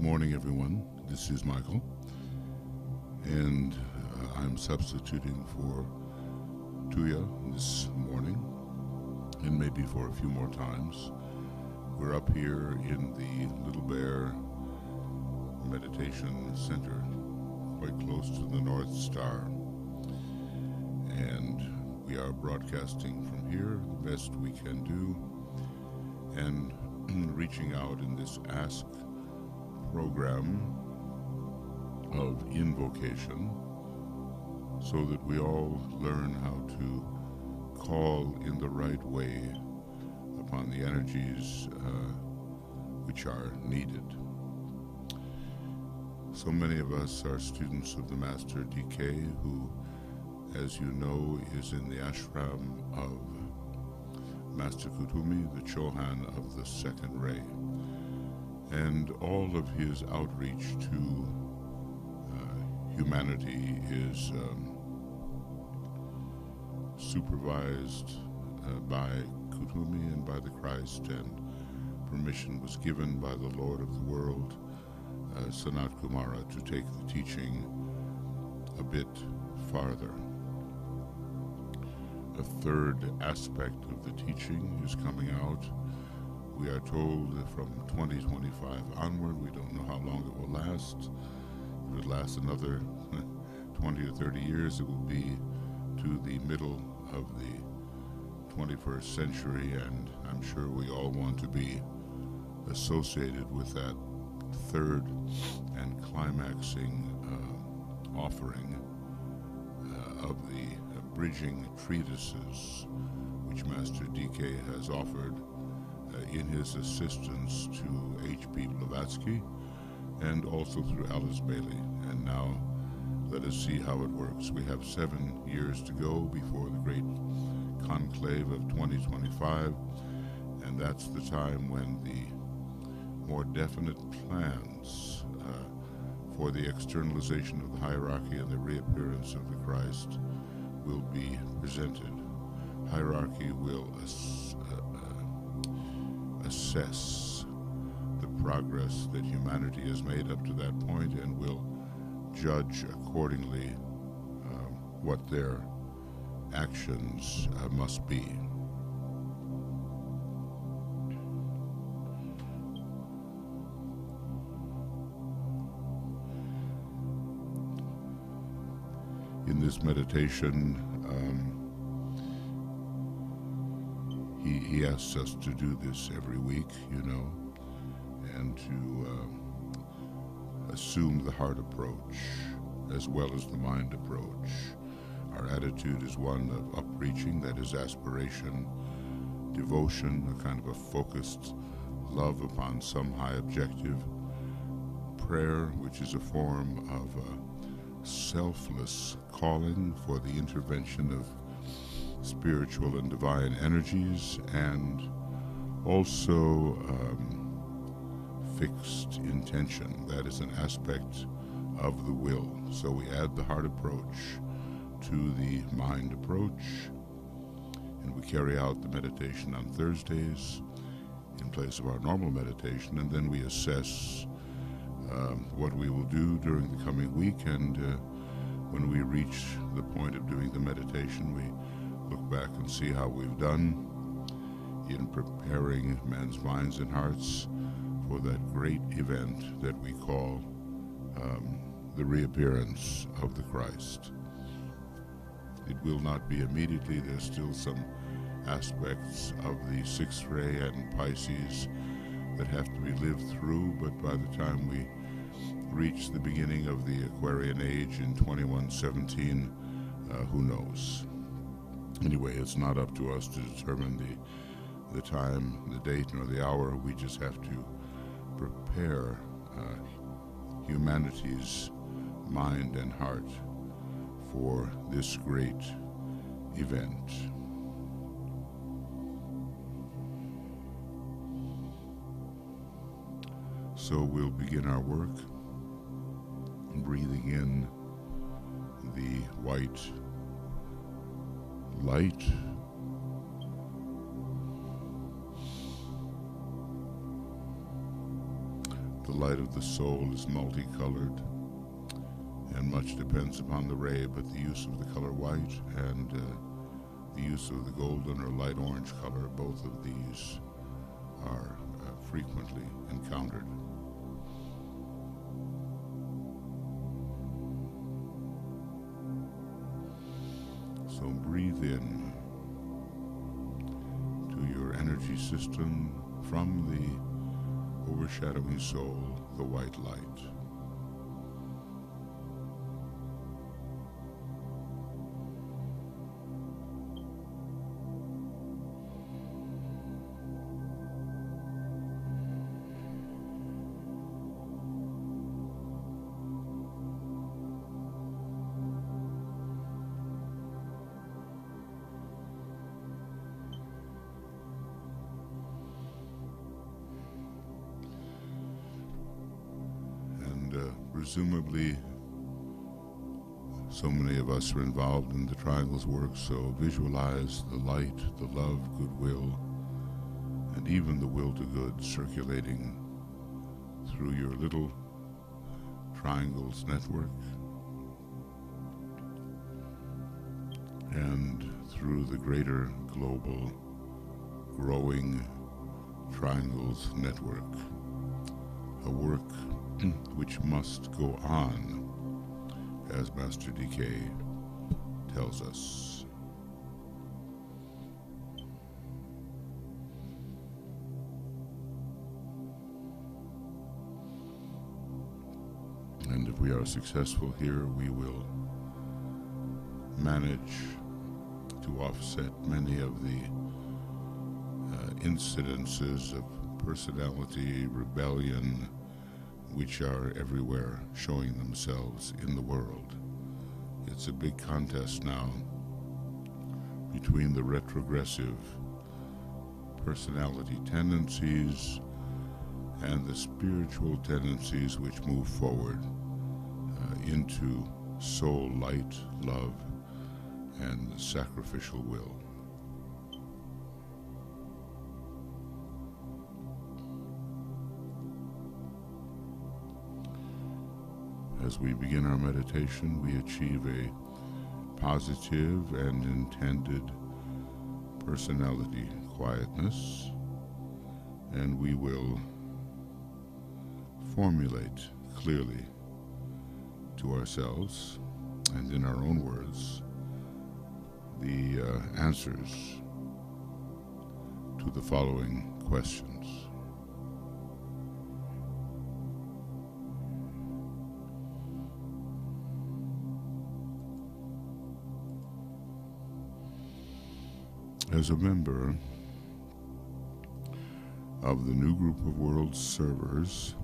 Good morning, everyone. This is Michael, and I'm substituting for Tuya this morning, and maybe for a few more times. We're up here in the Little Bear Meditation Center, quite close to the North Star, and we are broadcasting from here the best we can do, and reaching out in this Ask program of invocation so that we all learn how to call in the right way upon the energies which are needed. So many of us are students of the Master DK, who, as you know, is in the ashram of Master Kuthumi, the Chohan of the second ray. And all of his outreach to humanity is supervised by Kuthumi and by the Christ, and permission was given by the Lord of the world, Sanat Kumara, to take the teaching a bit farther. A third aspect of the teaching is coming out. We are told that from 2025 onward, we don't know how long it will last. If it lasts another 20 or 30 years, it will be to the middle of the 21st century, and I'm sure we all want to be associated with that third and climaxing offering of the bridging treatises which Master DK has offered in his assistance to H.P. Blavatsky and also through Alice Bailey. And now let us see how it works. We have 7 years to go before the great conclave of 2025, and that's the time when the more definite plans for the externalization of the hierarchy and the reappearance of the Christ will be presented. Hierarchy will assess the progress that humanity has made up to that point and will judge accordingly what their actions must be. In this meditation, he asks us to do this every week, you know, and to assume the heart approach as well as the mind approach. Our attitude is one of upreaching, that is aspiration, devotion, a kind of a focused love upon some high objective, prayer, which is a form of selfless calling for the intervention of spiritual and divine energies, and also fixed intention. That is an aspect of the will. So we add the heart approach to the mind approach, and we carry out the meditation on Thursdays in place of our normal meditation, and then we assess what we will do during the coming week, and when we reach the point of doing the meditation, we look back and see how we've done in preparing men's minds and hearts for that great event that we call the reappearance of the Christ. It will not be immediately. There's still some aspects of the sixth ray and Pisces that have to be lived through, but by the time we reach the beginning of the Aquarian age in 2117, who knows? Anyway, it's not up to us to determine the time, the date, nor the hour. We just have to prepare humanity's mind and heart for this great event. So we'll begin our work breathing in the white light, The light of the soul is multicolored, and much depends upon the ray, but the use of the color white and the use of the golden or light orange color, both of these are frequently encountered. So breathe in to your energy system from the overshadowing soul, the white light. Presumably, so many of us are involved in the Triangle's work, so visualize the light, the love, goodwill, and even the will to good circulating through your little Triangle's network and through the greater global growing Triangle's network, a work which must go on, as Master DK tells us. And if we are successful here, we will manage to offset many of the incidences of personality, rebellion, which are everywhere showing themselves in the world. It's a big contest now between the retrogressive personality tendencies and the spiritual tendencies which move forward into soul light, love, and sacrificial will. As we begin our meditation, we achieve a positive and intended personality quietness, and we will formulate clearly to ourselves and in our own words the answers to the following questions. As a member of the new group of world servers,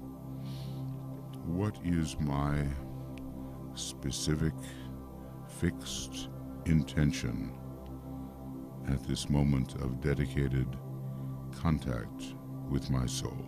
what is my specific, fixed intention at this moment of dedicated contact with my soul?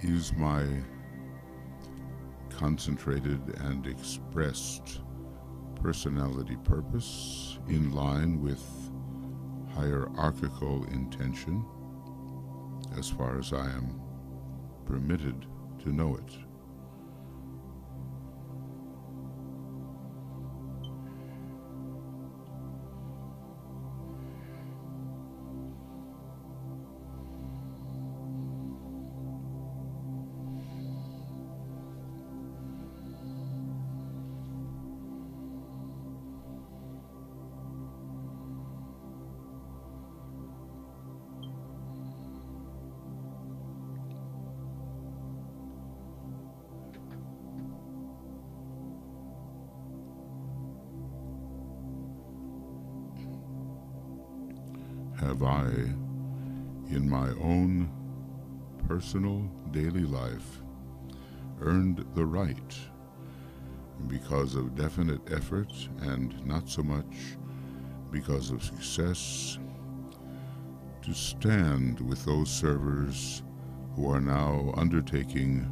Is my concentrated and expressed personality purpose in line with hierarchical intention, as far as I am permitted to know it? have I, in my own personal daily life, earned the right, because of definite effort and not so much because of success, to stand with those servers who are now undertaking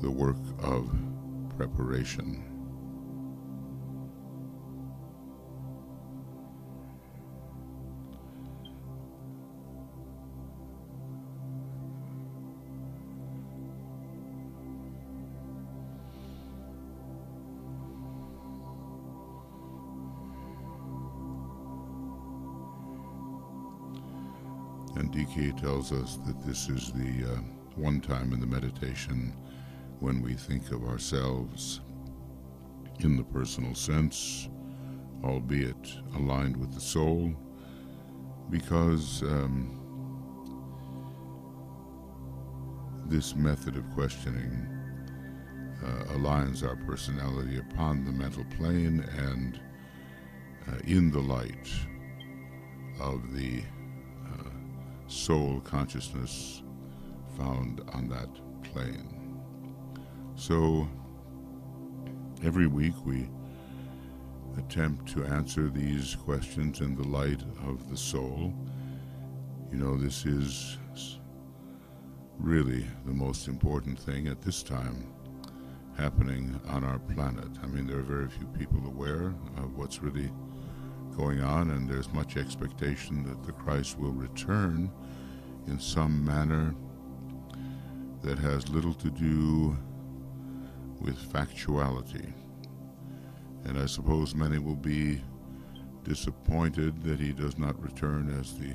the work of preparation. And DK tells us that this is the one time in the meditation when we think of ourselves in the personal sense, albeit aligned with the soul, because this method of questioning aligns our personality upon the mental plane and in the light of the soul consciousness found on that plane. So every week we attempt to answer these questions in the light of the soul. You know, this is really the most important thing at this time happening on our planet. I mean, there are very few people aware of what's really going on, and there's much expectation that the Christ will return in some manner that has little to do with factuality. And I suppose many will be disappointed that he does not return as the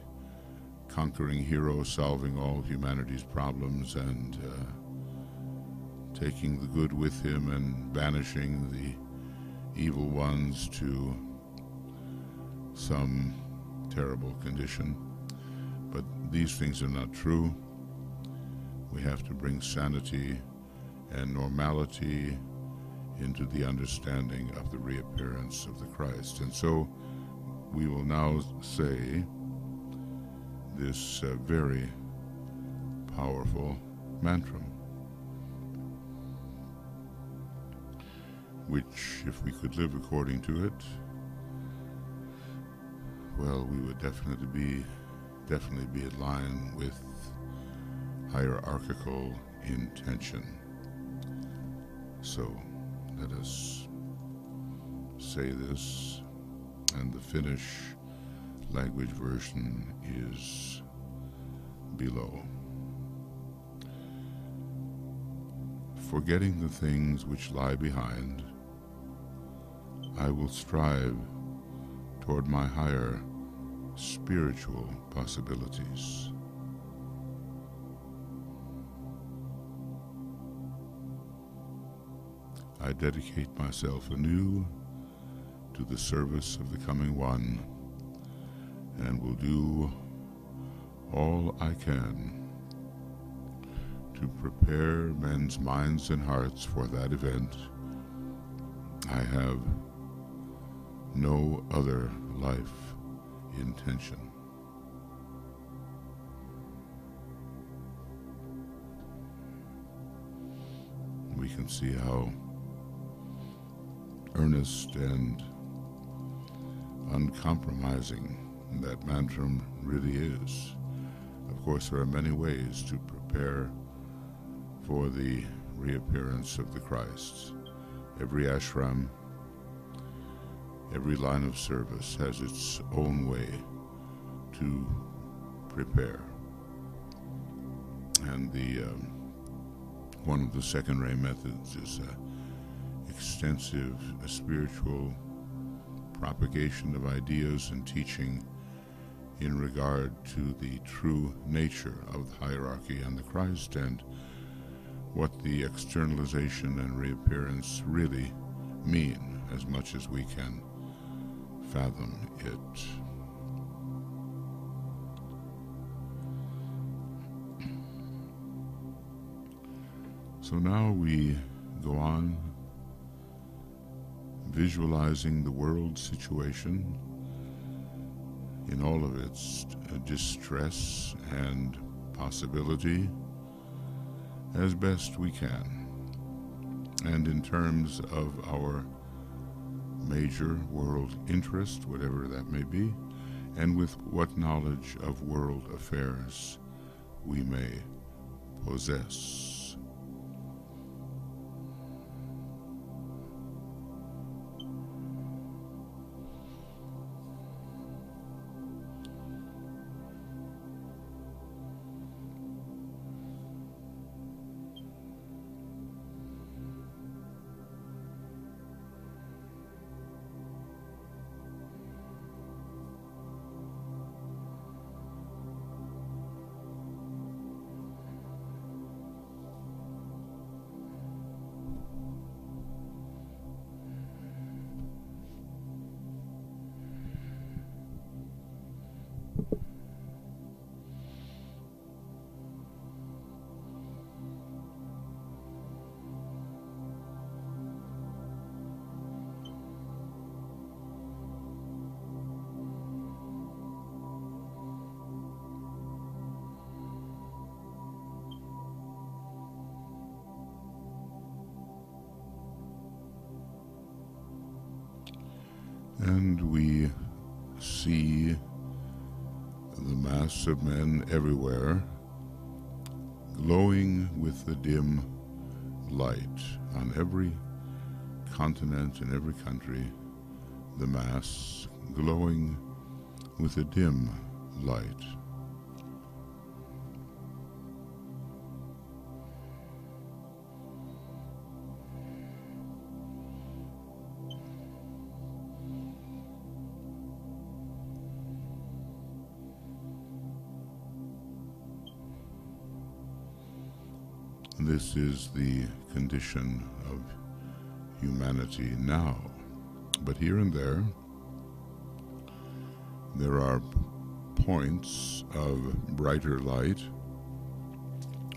conquering hero solving all humanity's problems and taking the good with him and banishing the evil ones to some terrible condition. But these things are not true. We have to bring sanity and normality into the understanding of the reappearance of the Christ. And so we will now say this very powerful mantra, which, if we could live according to it, well, we would definitely be in line with hierarchical intention. So let us say this, and the Finnish language version is below. Forgetting the things which lie behind, I will strive toward my higher spiritual possibilities. I dedicate myself anew to the service of the coming one and will do all I can to prepare men's minds and hearts for that event. I have no other life intention. We can see how earnest and uncompromising that mantra really is. Of course, there are many ways to prepare for the reappearance of the Christ. Every ashram, every line of service has its own way to prepare. And one of the second ray methods is extensive spiritual propagation of ideas and teaching in regard to the true nature of the hierarchy and the Christ and what the externalization and reappearance really mean, as much as we can fathom it. So now we go on visualizing the world situation in all of its distress and possibility as best we can. And in terms of our major world interest, whatever that may be, and with what knowledge of world affairs we may possess. And we see the mass of men everywhere glowing with the dim light. On every continent, in every country, the mass glowing with a dim light. This is the condition of humanity now. But here and there are points of brighter light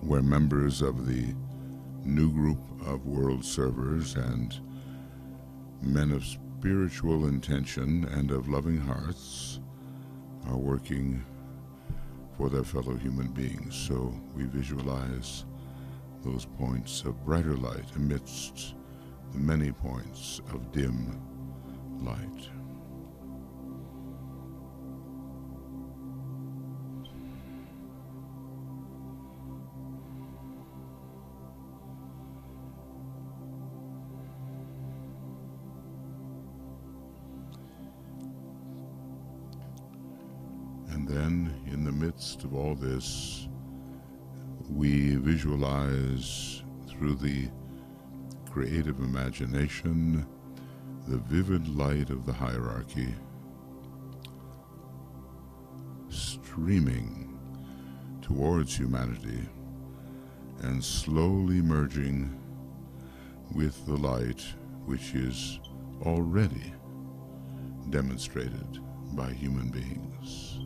where members of the new group of world servers and men of spiritual intention and of loving hearts are working for their fellow human beings. So we visualize those points of brighter light amidst the many points of dim light. And then, in the midst of all this, we visualize through the creative imagination the vivid light of the hierarchy streaming towards humanity and slowly merging with the light which is already demonstrated by human beings.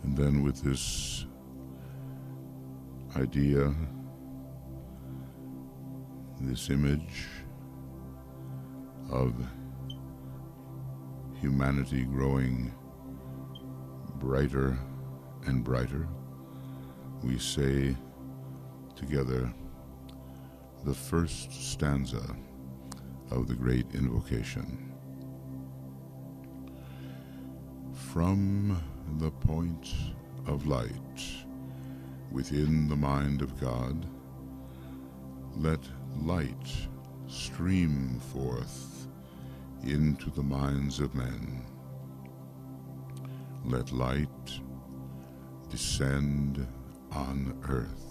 And then with this idea, this image of humanity growing brighter and brighter, we say together the first stanza of the great invocation. From the point of light within the mind of God, let light stream forth into the minds of men. Let light descend on earth.